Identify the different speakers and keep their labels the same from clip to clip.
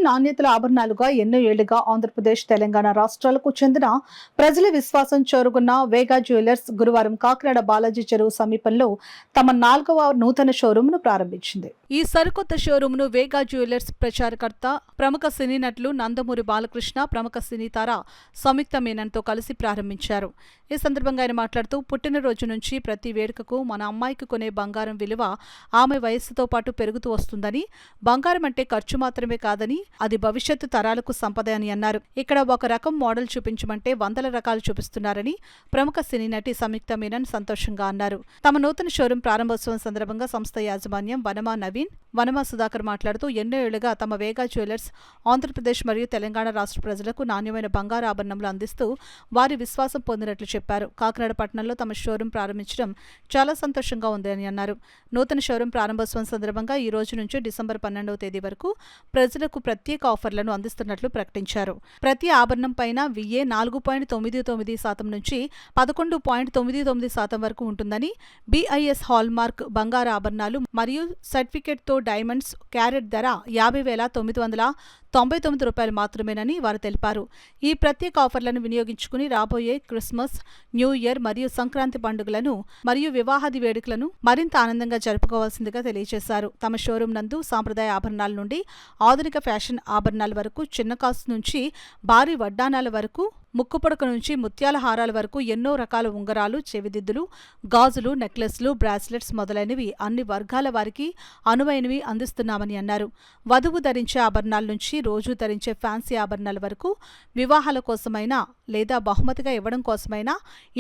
Speaker 1: నాణ్యతల ఆభరణాలుగా ఎన్నో ఏళ్లుగా ఆంధ్రప్రదేశ్, తెలంగాణ రాష్ట్రాలకు చెందిన ప్రజల విశ్వాసం చేరుకున్న వేగా జ్యువెలర్స్ గురువారం కాకినాడ బాలాజీ చెరువు సమీపంలో తమ 4వ నూతన షోరూంను ప్రారంభించింది. ఈ సరికొత్త షోరూంను వేగా జ్యువెలర్స్ ప్రచారకర్త, ప్రముఖ సినీ నటులు నందమూరి బాలకృష్ణ, ప్రముఖ సినీ తార సంయుక్త మీనన్తో కలిసి ప్రారంభించారు. ఈ సందర్భంగా ఆయన మాట్లాడుతూ, పుట్టినరోజు నుంచి ప్రతి వేడుకకు మన అమ్మాయికి కొనే బంగారం విలువ ఆమె వయస్సుతో పాటు పెరుగుతూ వస్తుందని, బంగారం అంటే ఖర్చు మాత్రమే కాదని, అది భవిష్యత్తు తరాలకు సంపద అని అన్నారు. ఇక్కడ ఒక రకం మోడల్ చూపించమంటే వందల రకాలు చూపిస్తున్నారని ప్రముఖ సినీ నటి సంయుక్త మీనన్ సంతోషంగా అన్నారు. తమ నూతన షోరూం ప్రారంభోత్సవం సందర్భంగా సంస్థ యాజమాన్యం వనమా నవీన్, వనమా సుధాకర్ మాట్లాడుతూ, ఎన్నో ఏళ్లుగా తమ వేగా జ్యువెలర్స్ ఆంధ్రప్రదేశ్ మరియు తెలంగాణ రాష్ట్ర ప్రజలకు నాణ్యమైన బంగారు ఆభరణములు అందిస్తూ వారి విశ్వాసం పొందినట్లు చెప్పారు. కాకినాడ పట్టణంలో తమ షోరూం ప్రారంభించడం చాలా సంతోషంగా ఉందని అన్నారు. నూతన షోరూం ప్రారంభోత్సవం సందర్భంగా ఈ రోజు నుంచి డిసెంబర్ 12వ తేదీ వరకు ప్రజలకు ప్రత్యేక ఆఫర్లను అందిస్తున్నట్లు ప్రకటించారు. ప్రతి ఆభరణం పైన VA 4.99% నుంచి 11.99% వరకు ఉంటుందని, BIS హాల్మార్క్ బంగారు ఆభరణాలు మరియు సర్టిఫికేట్తో డైమండ్స్ క్యారెట్ ధర 50,999 రూపాయలు మాత్రమేనని వారు తెలిపారు. ఈ ప్రత్యేక ఆఫర్లను వినియోగించుకుని రాబోయే క్రిస్మస్, న్యూ ఇయర్ మరియు సంక్రాంతి పండుగలను మరియు వివాహాది వేడుకలను మరింత ఆనందంగా జరుపుకోవాల్సిందిగా తెలియజేశారు. తమ షోరూం నందు సాంప్రదాయ ఆభరణాల నుండి ఆధునిక ఫ్యాషన్ ఆభరణాల వరకు, చిన్న కాసు నుంచి భారీ వడ్డానాల వరకు, ముక్కుపుడక నుంచి ముత్యాల హారాల వరకు ఎన్నో రకాల ఉంగరాలు, చెవిదిద్దులు, గాజులు, నెక్లెస్లు, బ్రాస్లెట్స్ మొదలైనవి అన్ని వర్గాల వారికి అనువైనవి అందిస్తున్నామని అన్నారు. వధువు ధరించే ఆభరణాల నుంచి రోజు ధరించే ఫ్యాన్సీ ఆభరణాల వరకు, వివాహాల కోసమైనా లేదా బహుమతిగా ఇవ్వడం కోసమైనా,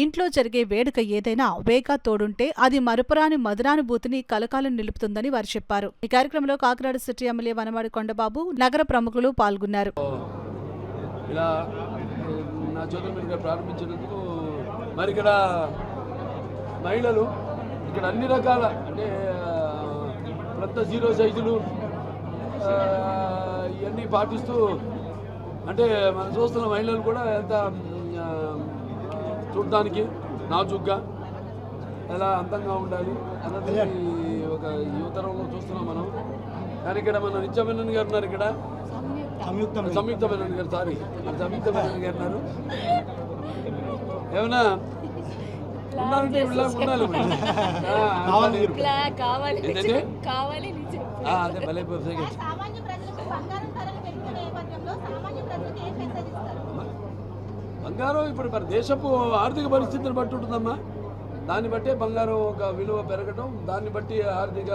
Speaker 1: ఇంట్లో జరిగే వేడుక ఏదైనా వేగా తోడుంటే అది మరుపురాని మధురానుభూతిని కలకాలం నిలుపుతుందని వారు చెప్పారు. ఈ కార్యక్రమంలో కాకినాడ సిటీ ఎమ్మెల్యే వనమాడి కొండబాబు, నగర ప్రముఖులు పాల్గొన్నారు.
Speaker 2: నా చదువు మీద ప్రారంభించినందుకు మరి ఇక్కడ మహిళలు ఇక్కడ అన్ని రకాల అంటే కొత్త 0 సైజులు ఇవన్నీ పాటిస్తూ అంటే మనం చూస్తున్న మహిళలు కూడా ఎంత చూడడానికి నాజుగ్గా ఎలా అందంగా ఉండాలి అన్నది ఒక యువతరంలో చూస్తున్నాం మనం. కానీ ఇక్కడ మన నిత్యమేనన్ గారు ఉన్నారు, ఇక్కడ సంయుక్త మేనన్ గారు, సంయుక్త మేనన్ గారు ఉన్నారు. ఏమన్నా ఉన్నారంటే ఉండాలి. అదే భలే బంగారం ఇప్పుడు మరి దేశపు ఆర్థిక పరిస్థితిని బట్టి ఉంటుందమ్మా. దాన్ని బట్టే బంగారం ఒక విలువ పెరగడం, దాన్ని బట్టి ఆర్థిక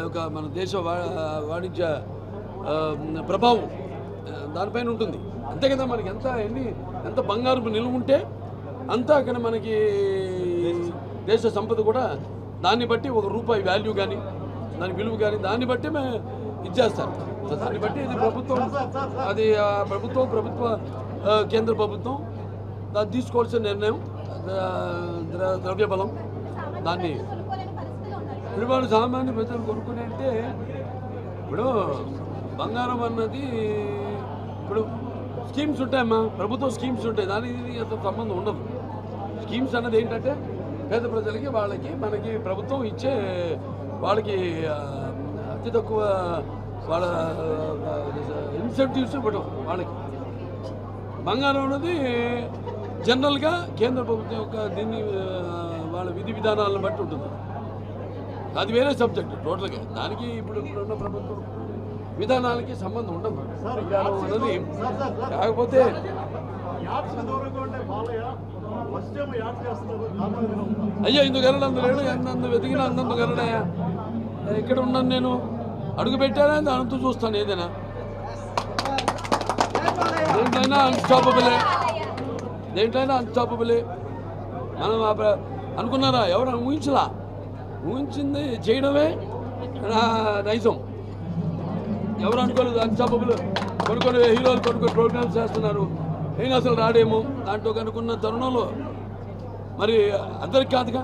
Speaker 2: ఒక మన దేశ వాణిజ్య ప్రభావం దానిపైన ఉంటుంది. అంతే కదా, మనకి ఎంత బంగారం నిలువ ఉంటే అంతా అక్కడ మనకి దేశ సంపద కూడా దాన్ని బట్టి ₹1 వాల్యూ కానీ దాని విలువ కానీ దాన్ని బట్టి మేము ఇచ్చేస్తారు. దాన్ని బట్టి ఇది ప్రభుత్వం, అది ప్రభుత్వ కేంద్ర ప్రభుత్వం దాన్ని తీసుకోవాల్సిన నిర్ణయం, ద్రవ్యబలం దాన్ని ఇప్పుడు సామాన్య ప్రజలు కొనుక్కునే అంటే ఇప్పుడు బంగారం అన్నది ఇప్పుడు స్కీమ్స్ ఉంటాయమ్మా, ప్రభుత్వ స్కీమ్స్ ఉంటాయి, దానికి అంత సంబంధం ఉండదు. స్కీమ్స్ అన్నది ఏంటంటే పేద ప్రజలకి మనకి ప్రభుత్వం ఇచ్చే వాళ్ళకి అతి తక్కువ వాళ్ళ ఇన్సెంటివ్స్ ఇవ్వడం. వాళ్ళకి బంగారం అన్నది జనరల్గా కేంద్ర ప్రభుత్వం యొక్క దీన్ని వాళ్ళ విధి విధానాలను బట్టి ఉంటుంది. అది వేరే సబ్జెక్ట్ టోటల్గా. దానికి ఇప్పుడున్న ప్రభుత్వం విధానాలకి సంబంధం ఉండదు అన్నది. కాకపోతే అయ్యో ఇందుకు వెళ్ళడం లేడు, అందు వెతికిన అందందుకు వెళ్ళడాయా, ఇక్కడ ఉన్నాను నేను, అడుగు పెట్టానా దానితో చూస్తాను. ఏదైనా దేంట్లైనా అన్స్టాపబులే. మనం అనుకున్నారా, ఎవరు ఊహించింది చేయడమే నైజం. ఎవరు అనుకోలేదు అన్స్టాపబుల్. కొన్ని హీరోలు కొన్ని ప్రోగ్రామ్స్ చేస్తున్నారు, నేను అసలు రాడేమో దాంట్లో కనుక్కున్న తరుణంలో మరి అందరికి కాదుగా,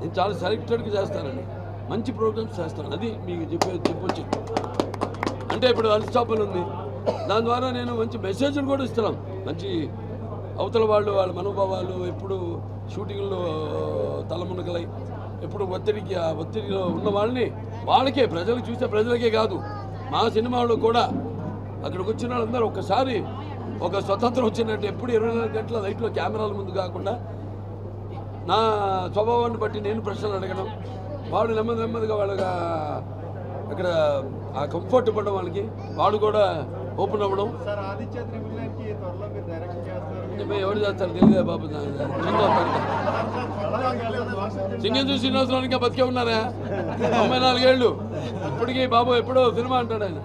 Speaker 2: నేను చాలా సెలెక్టెడ్గా చేస్తానండి, మంచి ప్రోగ్రామ్స్ చేస్తాను. అది మీకు చెప్పొచ్చు. అంటే ఇప్పుడు అన్స్టాపబుల్ ఉంది, దాని ద్వారా నేను మంచి మెసేజ్లు కూడా ఇస్తున్నాం. మంచి అవతల వాళ్ళ మనోభావాలు ఎప్పుడు షూటింగ్లో తలమునకలై ఎప్పుడు ఒత్తిడిలో ఉన్న వాళ్ళకే ప్రజలకు చూసే ప్రజలకే కాదు, మా సినిమాలో కూడా అక్కడికి వచ్చిన వాళ్ళందరూ ఒక్కసారి ఒక స్వతంత్రం వచ్చినట్టు ఎప్పుడు 24 గంటల లైట్లో కెమెరాల ముందు కాకుండా నా స్వభావాన్ని బట్టి నేను ప్రశ్నలు అడగడం, వాడు నెమ్మదిగా వాళ్ళగా అక్కడ ఆ కంఫర్ట్ ఇవ్వడం, వాళ్ళకి వాడు కూడా ఓపెన్ అవ్వడం. ఎవరు చేస్తారు తెలియదా బాబు? సింగం శ్రీనివాసరావు బతికే ఉన్నారా? 94 ఏళ్ళు ఇప్పటికీ బాబు ఎప్పుడో సినిమా అంటాడు ఆయన.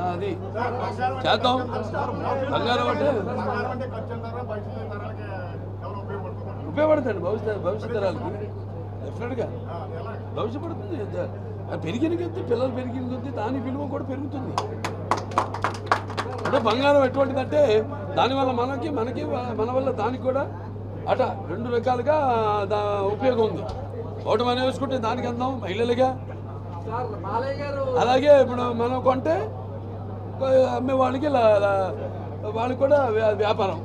Speaker 2: అది చేద్దాం. బంగారం అంటే ఉపయోగపడుతుంది భవిష్యత్ తరాలకి, డెఫినెట్గా భవిష్యపడుతుంది. పెరిగిన కొద్దీ, పిల్లలు పెరిగిన కొద్దీ దాని విలువ కూడా పెరుగుతుంది. అంటే బంగారం ఎటువంటిదంటే దానివల్ల మనకి మన వల్ల దానికి కూడా అట 2 రకాలుగా ఉపయోగం ఉంది. ఒకటి మనం వేసుకుంటే దానికి అందాం మహిళలుగా, అలాగే ఇప్పుడు మనం కొంటే అమ్మే వాళ్ళకి కూడా వ్యాపారం.